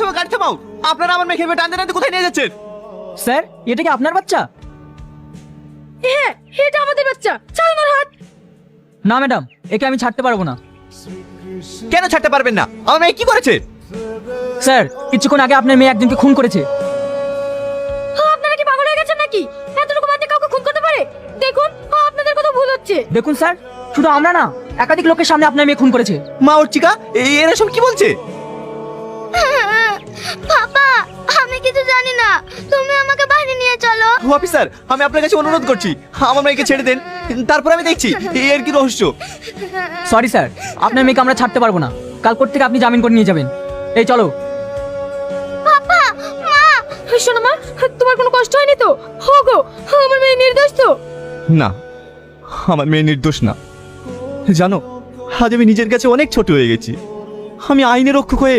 সময় গাড়ি থামাও। আপনারা আমার মেয়েকে টানতে টানতে কোথায় নিয়ে যাচ্ছেন? স্যার, এটা কি আপনার বাচ্চা? হ্যাঁ, এটা আমাদের বাচ্চা। ছাড়ুন ওর হাত। না ম্যাডাম, একে আমি ছাড়তে পারবো না। কেন ছাড়তে পারবেন না? আমার মেয়ে কি করেছে? স্যার, কিছুক্ষণ আগে আপনার মেয়ে একজনকে খুন করেছে। আপনারা কি পাগল হয়ে গেছেন নাকি? এতটুকু বাচ্চা কাউকে খুন করতে পারে? দেখুন, আপনাদের কথা ভুল হচ্ছে। দেখুন স্যার, শুধু আমরা না, একাধিক লোকের সামনে আপনার মেয়ে খুন করেছে। মা অর্চিকা, এরা সব কি বলছে? পাপা, আমি কিছু জানি না, তুমি আমাকে বাইরে নিয়ে চলো। অফিসার, আমি আপনার কাছে অনুরোধ করছি, আমার মেয়েকে ছেড়ে দেন, তারপর আমি দেখছি এর কি রহস্য। সরি স্যার, আপনার মেয়েকে আমরা ছাড়তে পারবো না। কাল কোর্ট থেকে আপনি জামিন করে নিয়ে যাবেন। এই চলো। পাপা, মা। শোনো মা, তোমার কোনো কষ্ট হয়নি তো? হোগো, আমার মেয়ে নির্দোষ তো? না, আমার মেয়ে নির্দোষ না। জানো, আজ আমি নিজের কাছে অনেক ছোট হয়ে গেছি। আমি আইনের রক্ষক হয়ে